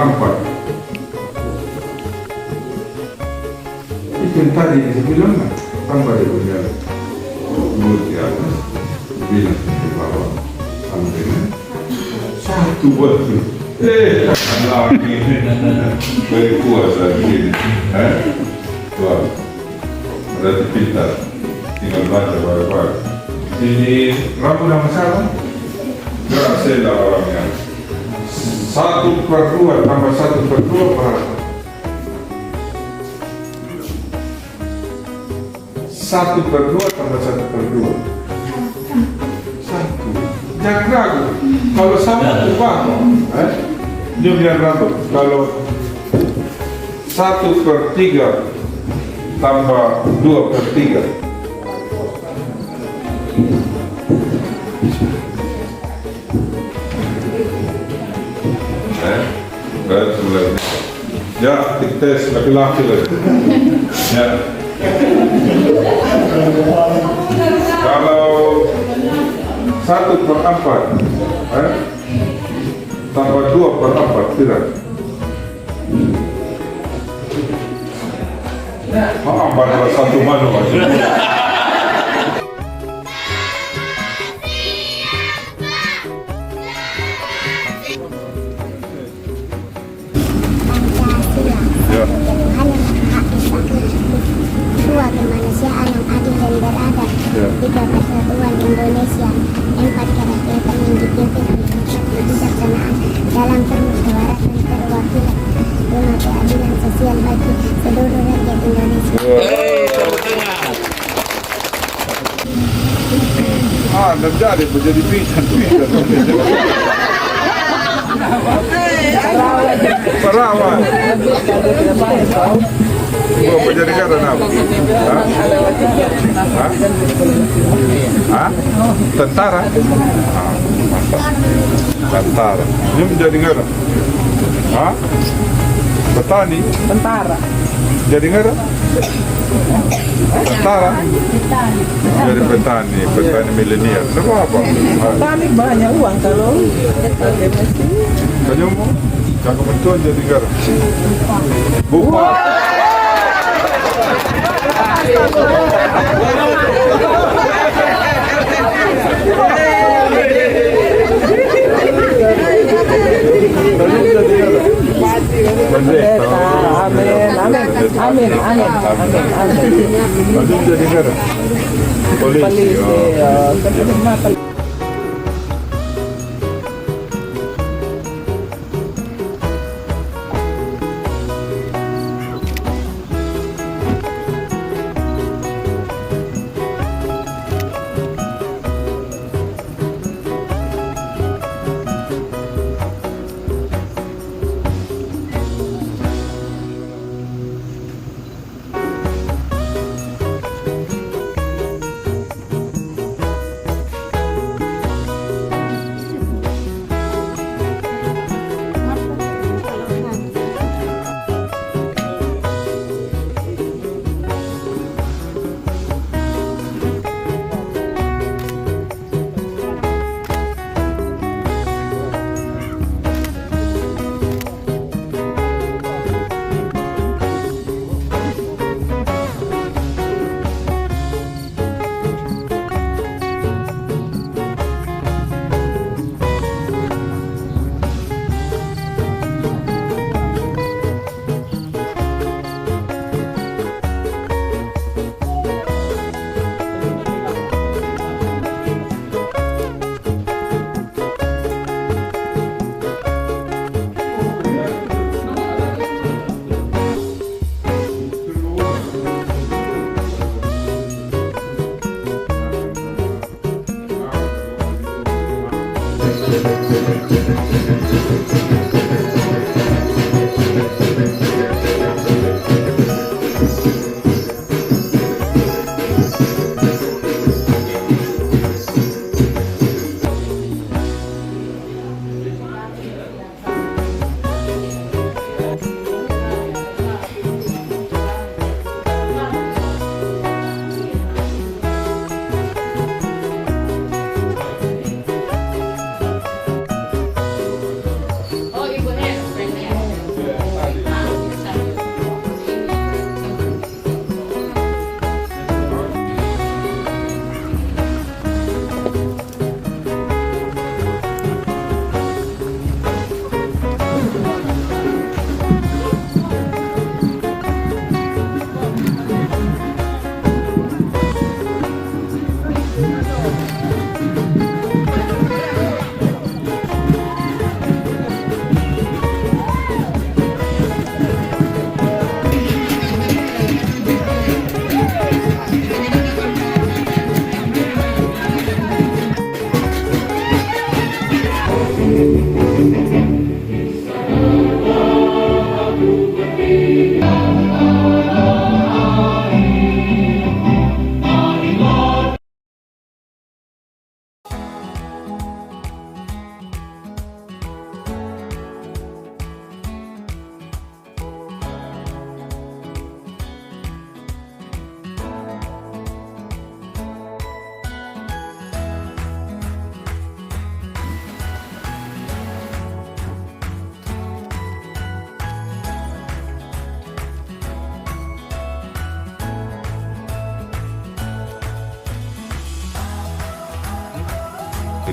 4. Itu yang tadi saya bilang kan, tambah dia punya mulut di atas, bilang di bawah, sampai dengan 1 batu. Lagi very kuasa begini, Tuan, berarti pintar, tinggal baca baru-baru. Ini ramu nama siapa? Gerak sela orangnya. 1/2 tambah 1/2 berapa? 1/2 tambah 1/2. 1. Jangan ragu. Kalau sama ubah, dia biar ragu. Kalau 1/3 tambah 2/3. Berarti mulai. Ya, tes laki-laki lagi. Ya. Kalau 1/4, tambah 2/4 tidak. Maaf, adalah 1 manu aja. Kemanusiaan yang adil dan beradab, 3 persatuan Indonesia, 4 kerakyatan yang dipimpin oleh hikmat kebijaksanaan dalam permusyawaratan perwakilan, 5 keadilan sosial bagi seluruh rakyat Indonesia. Dan jadi menjadi pisan. Perawan. Gua menjadi kata apa? Tentara. Tentara. Ini menjadi ngara. Petani. Tentara. Jadi ngara. Tentara. Jadi petani milenial. Apa? Petani banyak uang kalau banyak uang. Jangan mentuan jadi ngara. Bupati. Amin. Jadi negara. Polisi.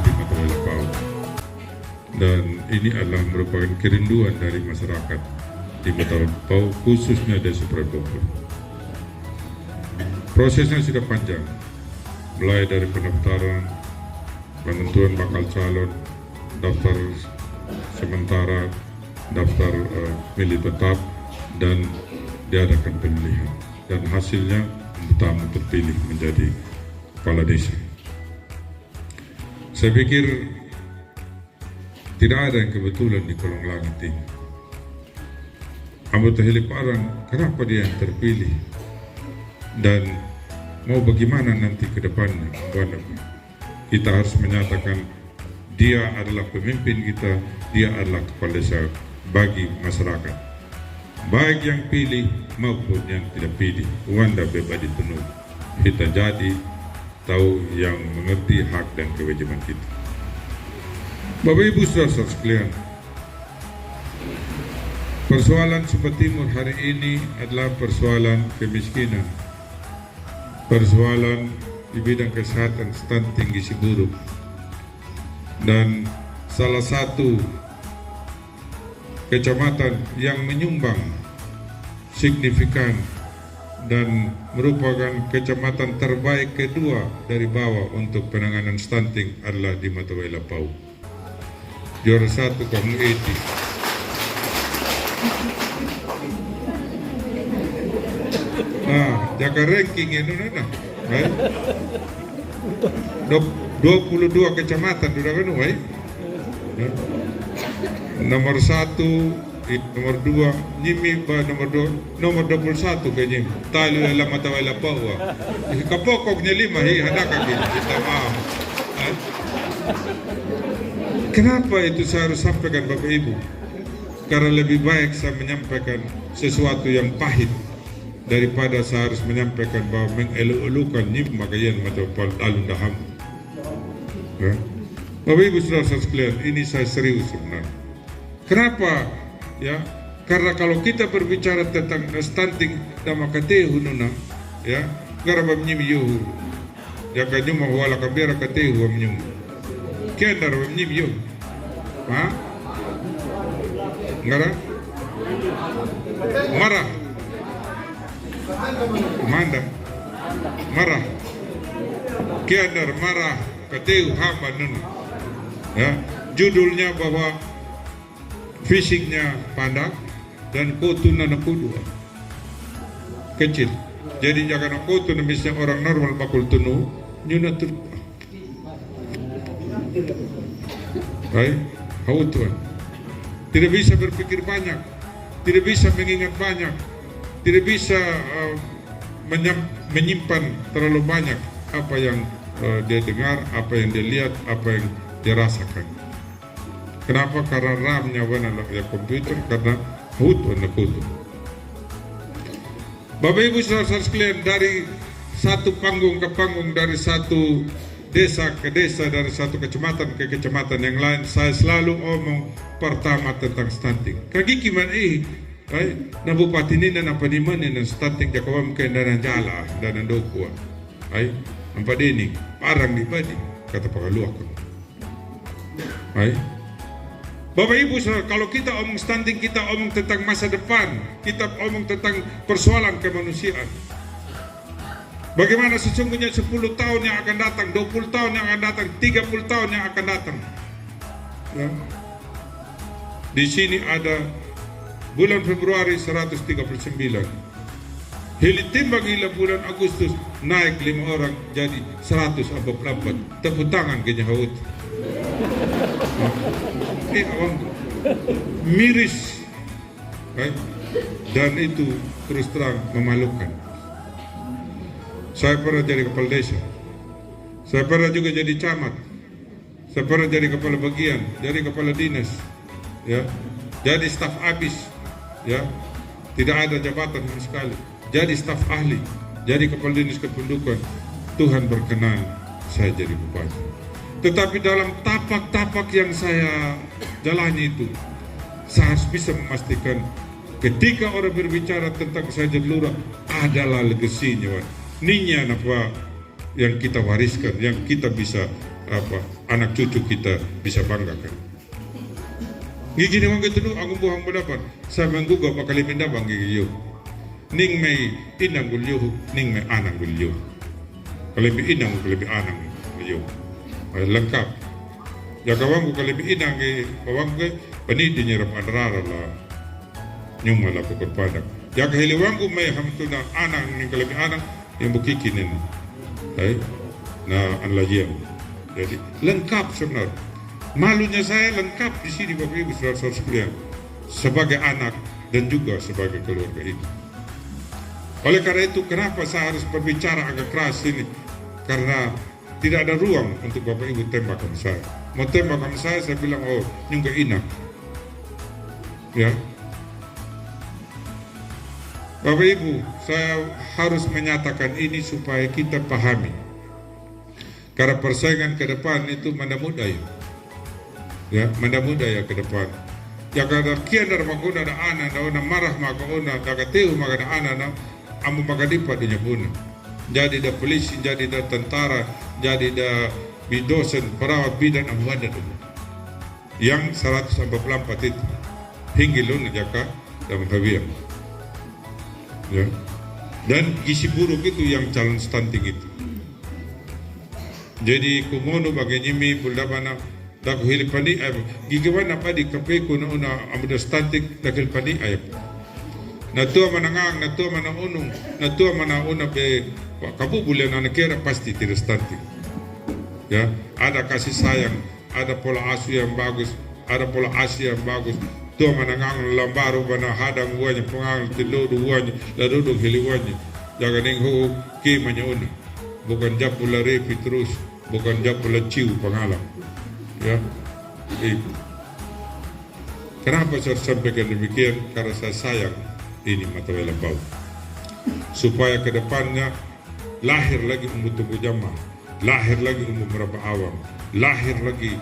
di Mata Wai Lapau. Dan ini adalah merupakan kerinduan dari masyarakat di Mata Wai Lapau, khususnya Desa Bogor. Prosesnya sudah panjang, mulai dari pendaftaran, penentuan bakal calon, daftar sementara, daftar milih tetap, dan diadakan pemilihan. Dan hasilnya Tamu terpilih menjadi kepala desa. Saya pikir tidak ada yang kebetulan di kolong langit ini. Anggota Heliparang, kenapa dia yang terpilih? Dan mau bagaimana nanti ke depannya? Kita harus menyatakan dia adalah pemimpin kita, dia adalah kepala desa bagi masyarakat. Baik yang pilih maupun yang tidak pilih, Wanda bebas dipenuhi. Kita jadi tahu yang mengerti hak dan kewajiban kita. Bapak Ibu saudara sekalian, persoalan Sumba Timur hari ini adalah persoalan kemiskinan, persoalan di bidang kesehatan, stunting, gizi buruk, dan salah satu kecamatan yang menyumbang signifikan dan merupakan kecamatan terbaik kedua dari bawah untuk penanganan stunting adalah di Mata Wai Lapau. Juara satu kamu Eti. Jaga ranking itu nah. 22 kecamatan sudah kan, wai. Nomor 1, nomor 2, Nyimi nomor 21 ke Nyimi. Tali dalam Mata Wai Lapau. Kapokoknya 5, hadaka kita maaf. Kenapa itu saya harus sampaikan Bapak Ibu? Karena lebih baik saya menyampaikan sesuatu yang pahit daripada saya harus menyampaikan bahwa mengelu-elukan Nyimi makayan Mata Wai alun daham. Bapak Ibu saudara sekalian, ini saya serius sebenarnya. Kenapa? Ya, karena kalau kita berbicara tentang stunting dan makatehu nuna, ya, garaba mnyimi yuhu, ya kanyuma wala kabera katehu mnyumi, kena garaba mnyimi yuhu, ngara, marah, manda, marah, kena marah katehu hamba nuna, ya, judulnya bahwa fisiknya pandang dan kotuna na kedua kecil. Jadi jangan kotuna misalnya orang normal bakul tunu nyuna tur. Baik, hautuan. Tidak bisa berpikir banyak, tidak bisa mengingat banyak, tidak bisa menyimpan terlalu banyak apa yang dia dengar, apa yang dia lihat, apa yang dia rasakan. Kenapa? Karena RAM-nya adalah komputer, karena warna kutu. Bapak Ibu saudara sekalian, dari satu panggung ke panggung, dari satu desa ke desa, dari satu kecamatan ke kecamatan yang lain, saya selalu omong pertama tentang stunting. Kaki gimana na bupati ini dan apa di mana dan stunting jakawam ke dan jala dan dokua. Nampak ini parang di badi kata pengaluakan. Bapak Ibu, kalau kita omong stunting, kita omong tentang masa depan, kita omong tentang persoalan kemanusiaan. Bagaimana sesungguhnya 10 tahun yang akan datang, 20 tahun yang akan datang, 30 tahun yang akan datang. Ya. Di sini ada bulan Februari 139. Heli timbang hila bulan Agustus naik 5 orang jadi 144. Tepuk tangan ke Nyahut. Miris, Dan itu terus terang memalukan. Saya pernah jadi kepala desa, saya pernah juga jadi camat, saya pernah jadi kepala bagian, jadi kepala dinas, ya, jadi staf abis, ya, tidak ada jabatan sama sekali, jadi staf ahli, jadi kepala dinas kependudukan. Tuhan berkenan saya jadi bupati. Tetapi dalam tapak-tapak yang saya jalani itu, saya harus bisa memastikan ketika orang berbicara tentang saya jadi lurah, adalah legasinya, ninya apa yang kita wariskan, yang kita bisa anak cucu kita bisa banggakan. Gini orang gitu dulu, aku buang pendapat. Saya menggugah bakal pindah bang gigi yo. Ning may inang gulyo, ning may anang gulyo. Kalau lebih inang, kalau lebih anang gulyo. Lengkap. Ya kawan kalau lebih inang ke kawan ke pendidinya rap anrara lah. Nyuma lah pokok padang. Ya kahiliwangu may hamtuna anang ning kalau lebih anang yang bukikinin. Nah anlajiem. Jadi lengkap sebenarnya. Malunya saya lengkap di sini Bapak Ibu saudara-saudara sekalian, sebagai anak dan juga sebagai keluarga ini. Oleh karena itu, kenapa saya harus berbicara agak keras ini? Karena tidak ada ruang untuk Bapak Ibu tembakan saya. Mau tembakan saya bilang, oh, nyungga inak. Ya. Bapak Ibu, saya harus menyatakan ini supaya kita pahami. Karena persaingan ke depan itu mana mudah ya, mana mudah ya ke depan. Ya kada kian dar makuna da ana da ona marah maka ona da kateu maka da ana na amu maka dipa dunya puna. Jadi da polisi, jadi da tentara, jadi da bidosen, perawat bidan amu ada dulu. Yang 144 itu hinggilun jaka dan habiam. Ya. Dan gizi buruk itu yang calon stunting itu. Jadi kumono bagi nyimi buldabana dak hili pani ay gigawan apa di kape ko na una amuda stunting dakil pani ay na tua manangang na tua mananunong na tua mananuna be kabu bulan na kera pasti tidak stunting. Ya, ada kasih sayang, ada pola asuh yang bagus, ada pola asuh yang bagus. Tua manangang lambaru bana hadang wanya pengang tidodu wanya ladodu hili wanya jangan nengho ki manyauna bukan japula repi terus, bukan japula ciu pengalam. Ya, kenapa saya sampaikan demikian? Karena saya sayang ini Matawela Bau, supaya kedepannya lahir lagi tumbuh jamaah, lahir lagi meraba awam, lahir lagi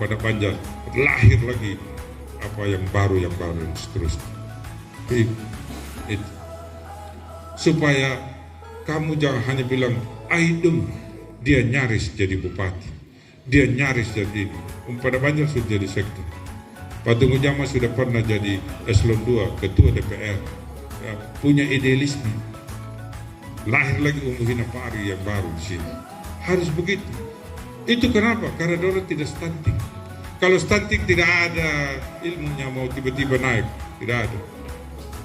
pada panjang, lahir lagi apa yang baru dan seterusnya. Supaya kamu jangan hanya bilang Aidum dia nyaris jadi bupati, dia nyaris jadi pada banyak sudah jadi sektor. Patung Ujama sudah pernah jadi eselon 2 ketua DPR, ya, punya idealisme. Lahir lagi Hina Pari yang baru di sini. Harus begitu. Itu kenapa? Karena orang tidak stunting. Kalau stunting tidak ada ilmunya mau tiba-tiba naik, tidak ada.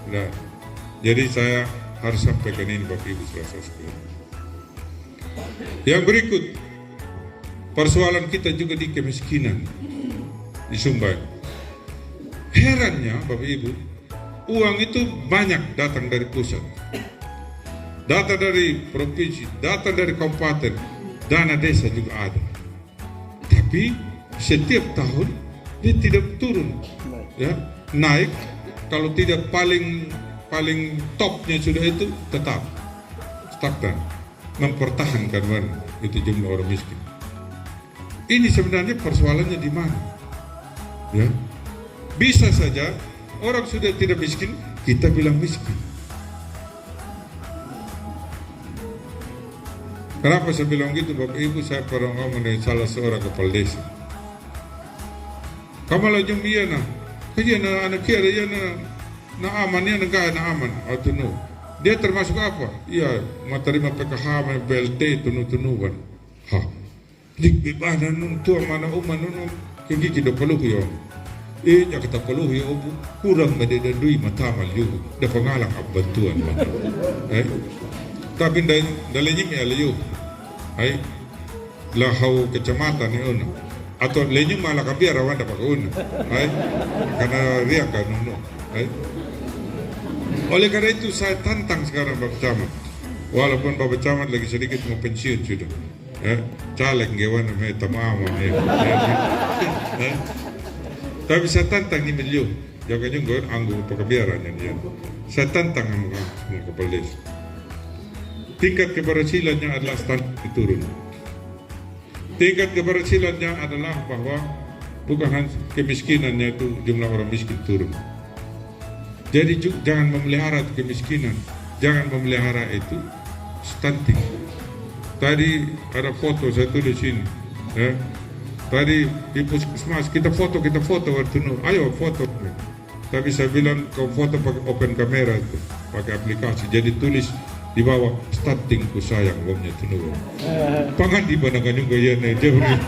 Tidak. Jadi saya harus sampaikan ini Bapak Ibu saudara sekalian. Yang berikut, persoalan kita juga di kemiskinan di Sumbai. Herannya Bapak Ibu, uang itu banyak datang dari pusat, data dari provinsi, data dari kabupaten, dana desa juga ada. Tapi setiap tahun dia tidak turun, ya, naik. Kalau tidak paling topnya sudah itu tetap stagnan, mempertahankan itu jumlah orang miskin. Ini sebenarnya persoalannya di mana? Ya, bisa saja orang sudah tidak miskin, kita bilang miskin. Kenapa saya bilang gitu Bapak Ibu? Saya pernah ngomong dengan salah seorang kepala desa. Kamu lagi iya na, kaya na anak kira ya na aman ya negara na aman atau no? Dia termasuk apa? Iya, menerima PKH, BLT, tunu-tunuan. Hah? Di mana nun tua mana uman nun kegi kita peluh yo. Ya kita peluh ya obu kurang made dan dui matamal yo. Da pangalang bantuan man. Tapi dalenyi me alayo. Lahau kecamatan ni una. Atau lenyi malah kabiar awan dapat una. Karena ria kan no. Oleh karena itu saya tantang sekarang Bapak Camat. Walaupun Bapak Camat lagi sedikit mau pensiun sudah. Caleg ngewan me tamama tapi saya tantang ni beliau. Jangan juga anggu pekabiaran yang saya tantang dengan kepala desa. Tingkat keberhasilannya adalah standar turun. Tingkat keberhasilannya adalah bahwa bukan hanya kemiskinannya itu jumlah orang miskin turun. Jadi jangan memelihara kemiskinan, jangan memelihara itu stunting. Tadi ada foto saya tulis sini, ya. Tadi di puskesmas kita foto waktu itu, ayo foto. Tapi saya bilang kau foto pakai open kamera itu, pakai aplikasi. Jadi tulis di bawah stunting ku sayang wongnya tuh. Pangan di mana kan juga ya nih, dia bilang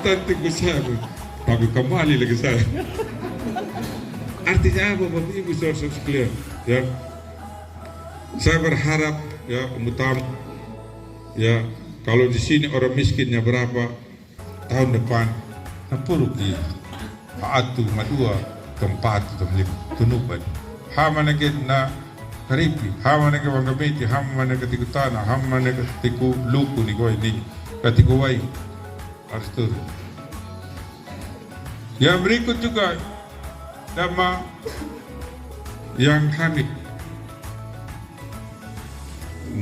stunting ku sayang, tapi kembali lagi saya. Artinya apa Bapak Ibu saudara sekalian? Ya, saya berharap ya Mutam, ya kalau di sini orang miskinnya berapa tahun depan, napuruk di atu madua tempat temlip tunuban. Hama na na karipi, hama na wangamiti, hama na katikutana, hama na katiku luku ni ko ini katikuway. Arthur. Yang berikut juga nama yang kami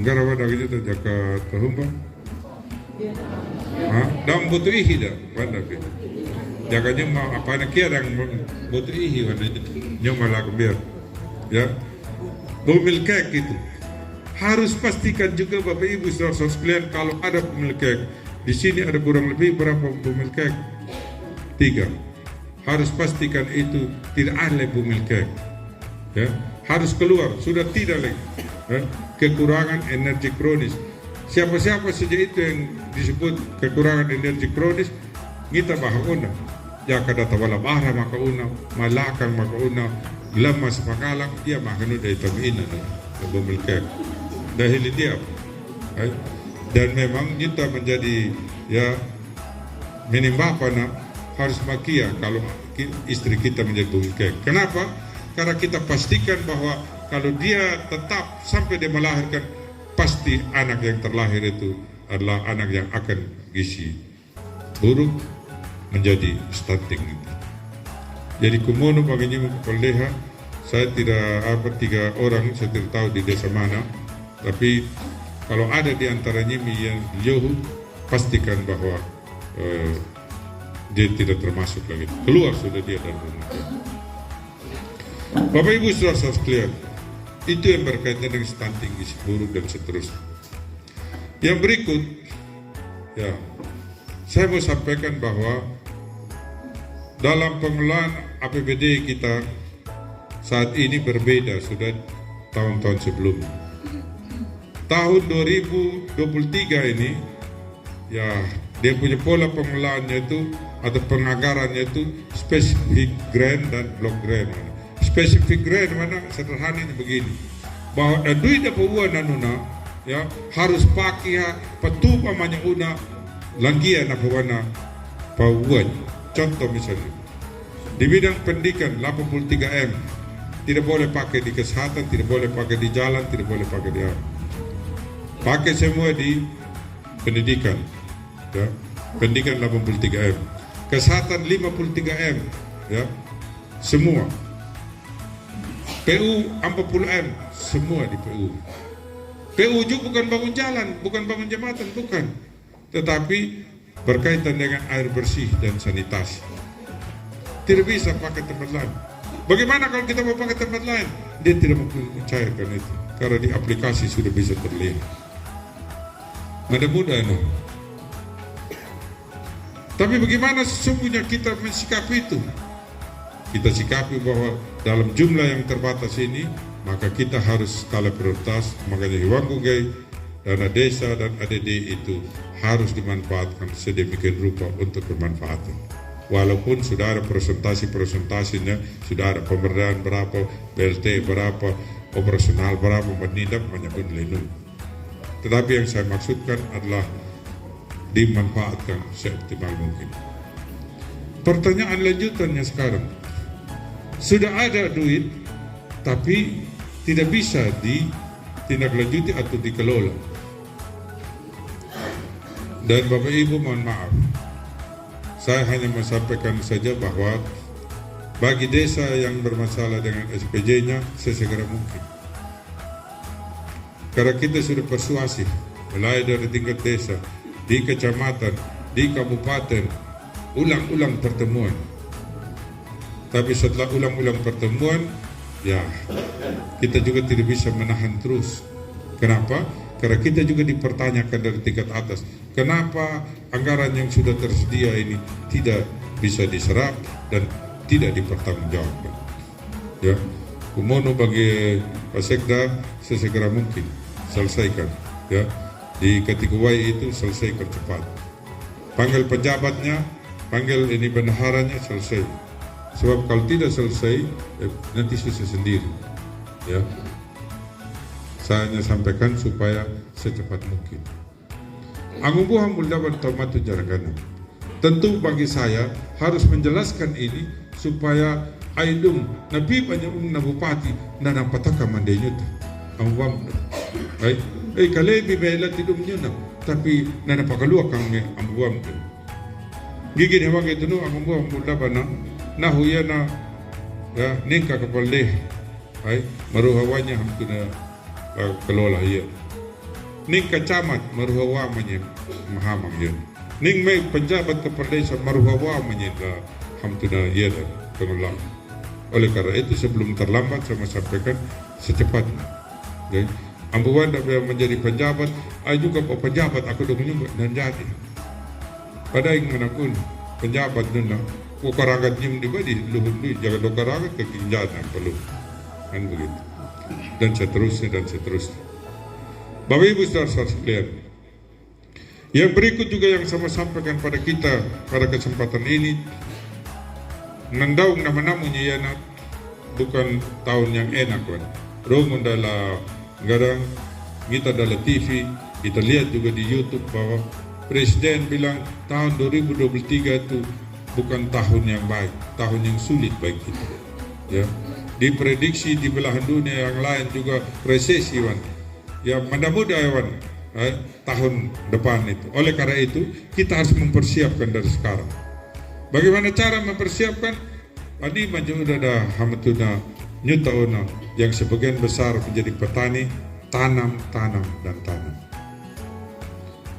ngarawa dari itu jaka tahumba dam butuh ihi dah mana ke jaka nyuma apa nak kira yang butuh ihi mana nyuma lagu biar ya pemilik kek itu harus pastikan juga Bapak Ibu saudara sekalian kalau ada pemilik kek di sini ada kurang lebih berapa pemilik kek 3. Harus pastikan itu tidak ada pemilik kek. Ya, harus keluar, sudah tidak lagi kekurangan energi kronis. Siapa-siapa saja itu yang disebut kekurangan energi kronis, kita bahuna. Ya kada tawala bahra maka una, malakan maka una, lemas makalang dia makan udah itu ina pemilik kek. Dahil dia, dan memang kita menjadi ya menimbapana harus makia kalau istri kita menjadi pemilik kek. Kenapa? Karena kita pastikan bahwa kalau dia tetap sampai dia melahirkan, pasti anak yang terlahir itu adalah anak yang akan gizi buruk menjadi stunting. Jadi kumono baginya kepala saya tidak 3 orang, saya tidak tahu di desa mana, tapi kalau ada di antara nyimi yang jauh, pastikan bahwa dia tidak termasuk lagi, keluar sudah dia dari rumah. Bapak Ibu saudara sekalian, itu yang berkaitan dengan stunting gizi buruk dan seterusnya. Yang berikut, ya, saya mau sampaikan bahwa dalam pengelolaan APBD kita saat ini berbeda sudah tahun-tahun sebelumnya. Tahun 2023 ini, ya, dia punya pola pengelolaannya itu atau penganggarannya itu spesifik grant dan block grant. Spesifik grant mana sederhananya begini, bahwa duit dapat uang nanuna ya harus pakai petupa banyak una langgian apa wana pauan. Contoh misalnya di bidang pendidikan 83M tidak boleh pakai di kesehatan, tidak boleh pakai di jalan, tidak boleh pakai di apa. Pakai semua di pendidikan. Ya, pendidikan 83M, kesehatan 53M, ya, semua. PU 40M, semua di PU. PU juga bukan bangun jalan, bukan bangun jembatan, bukan. Tetapi berkaitan dengan air bersih dan sanitasi. Tidak bisa pakai tempat lain. Bagaimana kalau kita mau pakai tempat lain? Dia tidak mempercayakan itu, karena di aplikasi sudah bisa terlihat. Mudah-mudahan. Tapi bagaimana sesungguhnya kita mensikapi itu? Kita sikapi bahwa dalam jumlah yang terbatas ini, maka kita harus skala prioritas. Makanya Hiwangugai, dana desa dan ADD itu harus dimanfaatkan sedemikian rupa untuk bermanfaatan. Walaupun sudah ada presentasinya, sudah ada pemberdayaan berapa, BLT berapa, operasional berapa, menindak banyak pun lindung. Tetapi yang saya maksudkan adalah dimanfaatkan seoptimal mungkin. Pertanyaan lanjutannya sekarang, sudah ada duit, tapi tidak bisa ditindaklanjuti atau dikelola. Dan Bapak Ibu mohon maaf, saya hanya menyampaikan saja bahwa bagi desa yang bermasalah dengan SPJ-nya sesegera mungkin. Karena kita sudah persuasif, mulai dari tingkat desa, di kecamatan, di kabupaten, ulang-ulang pertemuan. Tapi setelah ulang-ulang pertemuan, ya kita juga tidak bisa menahan terus. Kenapa? Karena kita juga dipertanyakan dari tingkat atas. Kenapa anggaran yang sudah tersedia ini tidak bisa diserap dan tidak dipertanggungjawabkan? Ya, kumono bagi Pak Sekda sesegera mungkin selesaikan. Ya, di Ketikwai itu selesaikan cepat. Panggil pejabatnya, panggil ini bendaharanya, selesai. Sebab kalau tidak selesai, nanti susah sendiri. Ya, saya hanya sampaikan supaya secepat mungkin. Angumbuhan muldaban tomatu jaragana. Tentu bagi saya harus menjelaskan ini supaya aidung nabi banyak na bupati na napataka mandenyut. Angumbuhan. Baik. Kali bibela tidum nyo na tapi na napakaluwa kang angumbuhan. Gigi naman ito no angumbuhan muldaban na huya na ya ningka kapalde. Ay maruhawanya hamtu na kelola iya. Ning kacamat maruhawa manya mahamang yun. Ning may penjabat kepala desa maruhawa manya hamtuna iya dan pengulang. Oleh karena itu sebelum terlambat saya sampaikan secepatnya. Okay? Ambuan yang menjadi penjabat, ayo juga pejabat aku dong juga dan jadi. Pada yang manapun penjabat nuna, karagat nyim di badi luhur lu jangan do karagat kekinjatan perlu kan begitu. Dan seterusnya dan seterusnya. Bapak Ibu saudara sekalian, yang berikut juga yang saya sampaikan pada kita pada kesempatan ini, nandaung nama-namanya ya bukan tahun yang enak kan. Romun dalam garang kita dalam TV, kita lihat juga di YouTube bahwa Presiden bilang tahun 2023 itu bukan tahun yang baik, tahun yang sulit bagi kita. Ya, diprediksi di belahan dunia yang lain juga resesi wan. Ya mudah-mudahan wan tahun depan itu. Oleh karena itu kita harus mempersiapkan dari sekarang. Bagaimana cara mempersiapkan? Tadi udah ada hamatuna nyutauna yang sebagian besar menjadi petani tanam dan tanam.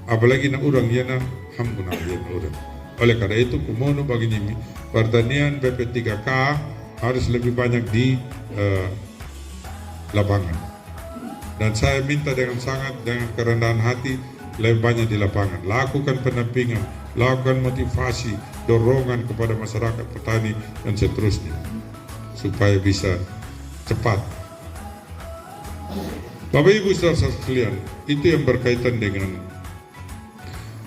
Apalagi na urang yana hampuna yan urang. Oleh karena itu kumono bagi nyimi pertanian BP3K harus lebih banyak di lapangan. Dan saya minta dengan sangat dengan kerendahan hati lebih banyak di lapangan. Lakukan pendampingan, lakukan motivasi, dorongan kepada masyarakat petani dan seterusnya supaya bisa cepat. Bapak Ibu saudara sekalian, itu yang berkaitan dengan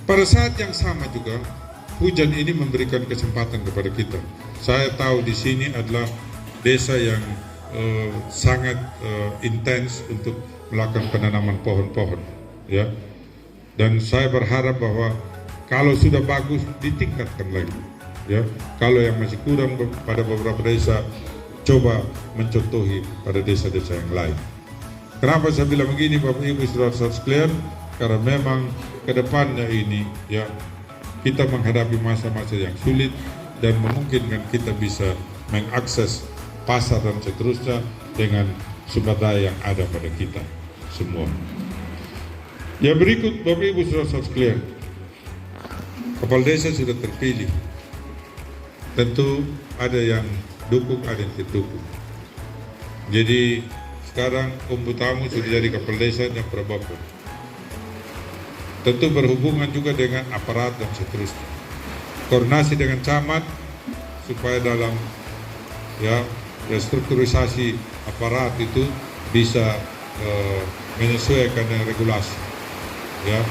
pada saat yang sama juga hujan ini memberikan kesempatan kepada kita. Saya tahu di sini adalah desa yang sangat intens untuk melakukan penanaman pohon-pohon, ya. Dan saya berharap bahwa kalau sudah bagus ditingkatkan lagi, ya. Kalau yang masih kurang pada beberapa desa, coba mencontohi pada desa-desa yang lain. Kenapa saya bilang begini, Bapak Ibu saudara sekalian? Karena memang kedepannya ini, ya, kita menghadapi masa-masa yang sulit dan memungkinkan kita bisa mengakses pasar dan seterusnya dengan sumber daya yang ada pada kita semua. Ya berikut Bapak Ibu saudara sekalian, kepala desa sudah terpilih. Tentu ada yang dukung, ada yang tidak dukung. Jadi sekarang Umbu Tamu sudah jadi kepala desa yang Prabakon. Tentu berhubungan juga dengan aparat dan seterusnya. Koordinasi dengan camat supaya dalam restrukturisasi aparat itu bisa menyesuaikan dengan regulasi, ya,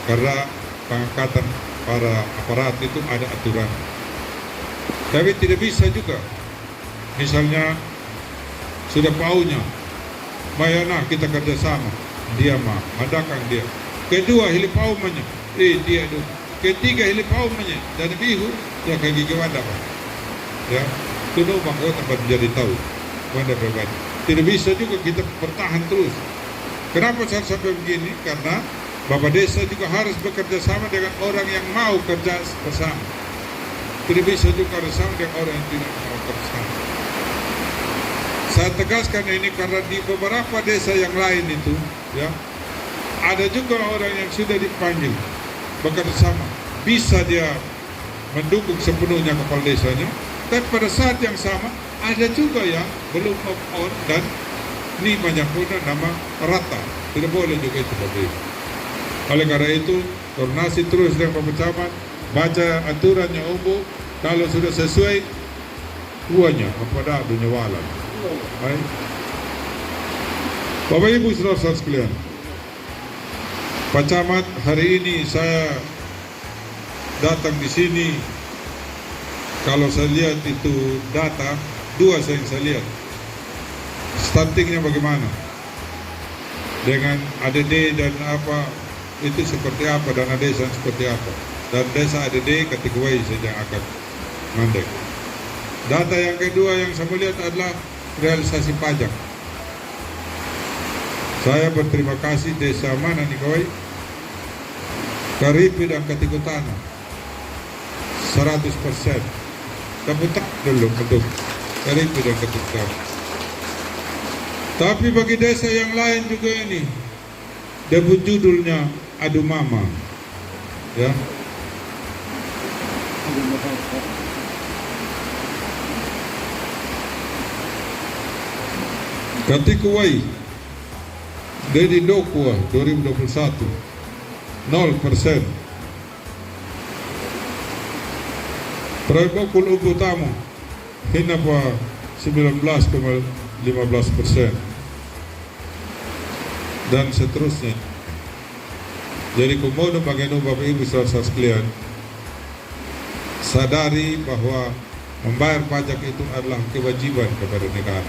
karena pengangkatan para aparat itu ada aturan. Tapi tidak bisa juga, misalnya sudah paunya, bayana kita kerjasama, dia mah, madakang dia. Kedua hilipau manya, dia itu. Ketiga hilipau manya, dan bihu ya kayak gigi wadah, ya. Tuno bangko tempat menjadi tahu, wadah berbeda. Tidak bisa juga kita bertahan terus. Kenapa saya sampai begini? Karena Bapak Desa juga harus bekerja sama dengan orang yang mau kerja bersama. Tidak bisa juga bersama dengan orang yang tidak mau bersama. Saya tegaskan ini karena di beberapa desa yang lain itu, ya, ada juga orang yang sudah dipanggil bekerja sama. Bisa dia mendukung sepenuhnya kepala desanya, tapi pada saat yang sama ada juga yang belum move on dan ini banyak pun nama rata. Tidak boleh juga itu Bapak. Oleh karena itu, koordinasi terus dengan Bapak Camat, baca aturannya umum, kalau sudah sesuai, uanya kepada dunia walam. Baik. Bapak Ibu saudara sekalian, Pak Camat, hari ini saya datang di sini. Kalau saya lihat itu data, dua yang saya lihat. Stuntingnya bagaimana? Dengan ADD dan apa, itu seperti apa, dana desa seperti apa. Dan desa ADD kategori saja akan mandek. Data yang kedua yang saya lihat adalah realisasi pajak. Saya berterima kasih desa mana nih kawan? Karipi dan Katikutana 100%. Tapi tak dulu untuk Karipi dan Katikutana. Tapi bagi desa yang lain juga ini, debut judulnya Adu Mama, ya. Katikuwai Dedi Dokua 2021 0%. Praibokul Ubu Tamu Hinapa 19,15%, dan seterusnya. Jadi kemudian bagaimana Bapak Ibu saudara sekalian, sadari bahwa membayar pajak itu adalah kewajiban kepada negara.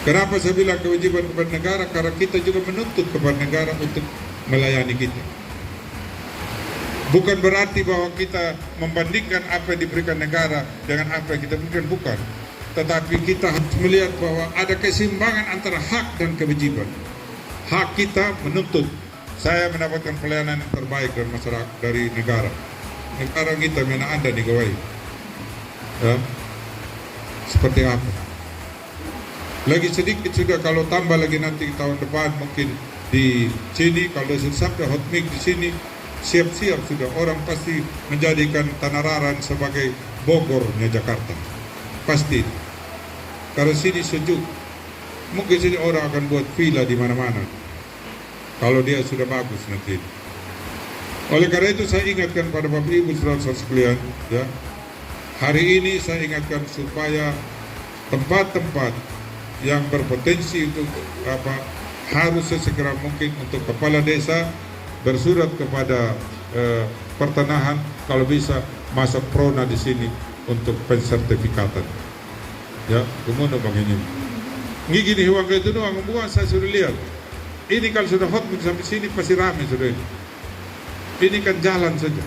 Kenapa saya bilang kewajiban kepada negara? Karena kita juga menuntut kepada negara untuk melayani kita. Bukan berarti bahwa kita membandingkan apa yang diberikan negara dengan apa yang kita berikan, bukan. Tetapi kita harus melihat bahwa ada keseimbangan antara hak dan kewajiban. Hak kita menuntut saya mendapatkan pelayanan yang terbaik dari masyarakat, dari negara. Negara kita mana Anda nih gawai, ya, seperti apa? Lagi sedikit sudah, kalau tambah lagi nanti tahun depan mungkin di sini kalau sudah sampai hot mic di sini, siap-siap sudah orang pasti menjadikan Tanah Raran sebagai Bogornya Jakarta, pasti. Karena sini sejuk, mungkin sini orang akan buat villa di mana-mana kalau dia sudah bagus nanti. Oleh karena itu saya ingatkan pada Bapak Ibu saudara sekalian, ya, hari ini saya ingatkan supaya tempat-tempat yang berpotensi untuk apa harus sesegera mungkin untuk kepala desa bersurat kepada pertanahan kalau bisa masuk prona di sini untuk pensertifikatan. Ya, kemudian begini. Gini hiwang itu doang, bukan saya sudah lihat. Ini kalau sudah hot sampai sini pasti ramai sudah ini. Ini kan jalan saja.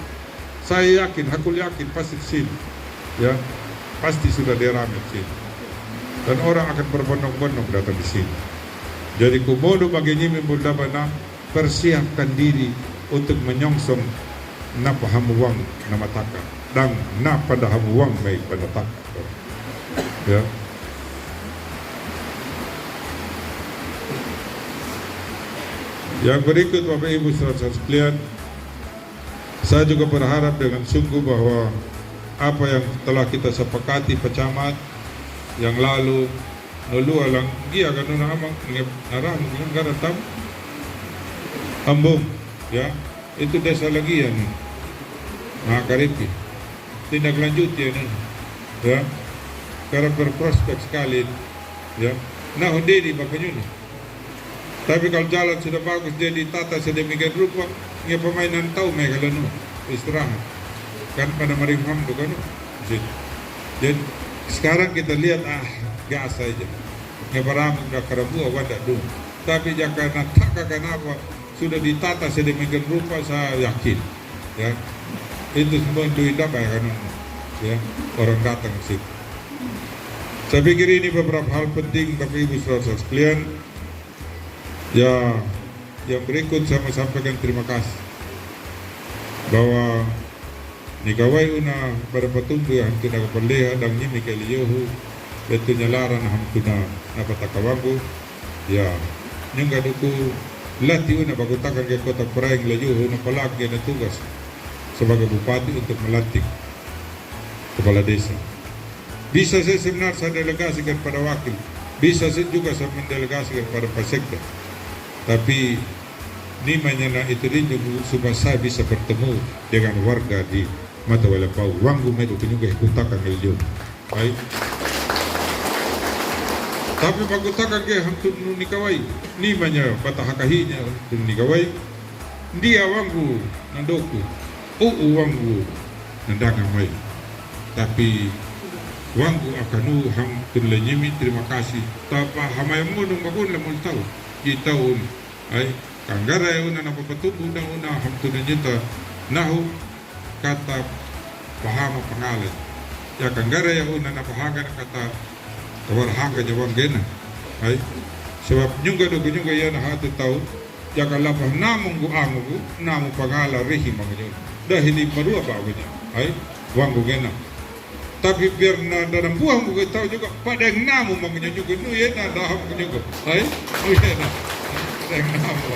Saya yakin, aku yakin pasti di sini. Ya, pasti sudah dia ramai di sini. Dan orang akan berbondong-bondong datang di sini. Jadi kumodo bagi nyimi bundabana, persiapkan diri untuk menyongsong napa hamuwang nama taka dan napa dah hamuwang mai pada taka. Ya. Yang berikut Bapak Ibu saudara sekalian, saya juga berharap dengan sungguh bahwa apa yang telah kita sepakati Pak Camat yang lalu nulu alang dia kan amang narang negara tam Ambung, ya, itu desa lagi ya nih, nah Karipi tindak lanjut ya nih, ya, karena berprospek sekali, ya, nah di bapaknya nih. Tapi kalau jalan sudah bagus, dia ditata sedemikian rupa, ya pemainan tahu mereka lalu istirahat, kan pada merimham tuh kan, jadi sekarang kita lihat gas saja, ya barang udah kerabu wadah dulu, tapi jangan tak kenapa sudah ditata sedemikian rupa, saya yakin, ya, itu semua duit apa ya kan, ya, orang datang ke situ. Saya pikir ini beberapa hal penting Bapak Ibu saudara sekalian. Ya, yang berikut saya mau sampaikan terima kasih bahwa nikawai una pada patumbu hantuna kapaleha dan nyimi kaliyohu betu nyalaran hantuna napatakawangu ya nyungga duku lati una bagutakan ke kota Praeng layuhu napalagi na tugas sebagai bupati untuk melantik kepala desa. Bisa saya sebenarnya saya delegasikan pada wakil, bisa saya juga saya mendelegasikan pada pasekda, tapi ini menyana itu rindu supaya saya bisa bertemu dengan warga di Mata Walepau. Wanggu medu juga ikutakan ngeliu. Baik. Tapi pagutakan ke hantun nikawai. Ni manya batahakahinya hantun nikawai. Dia wanggu nandoku. Wanggu nandagang mai. Tapi wanggu akanu hantun lenyemi terima kasih. Tapa hamay mo nung makun lamul tau. Gitaun ay kanggara una na papatubo na una hantun nyita nahu kata pahama pangalan ya kanggara ya una na pahaga na kata kawarhaga jawang gena ay sebab nyungga do nyungga ya na hatu tau ya kalapah namong guango gu namo pangala rehi mangunyo dahil di marua ba ganya ay wanggo gena tapi biar na dalam buah mo tau juga padang namo mangunyo juga nuye na daham juga ay nuye na padang namo.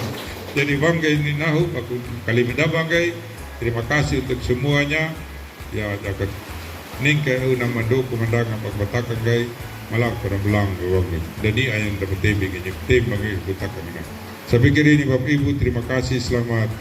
Jadi bangga ini nahu aku kalimida banggai. Terima kasih untuk semuanya. Ya dapat ningke una mandu pemandangan pagbatakan gay malak pada belang gawang. Jadi ayam dapat tebing ini tem bagi butakan. Saya pikir ini Bapak Ibu terima kasih, selamat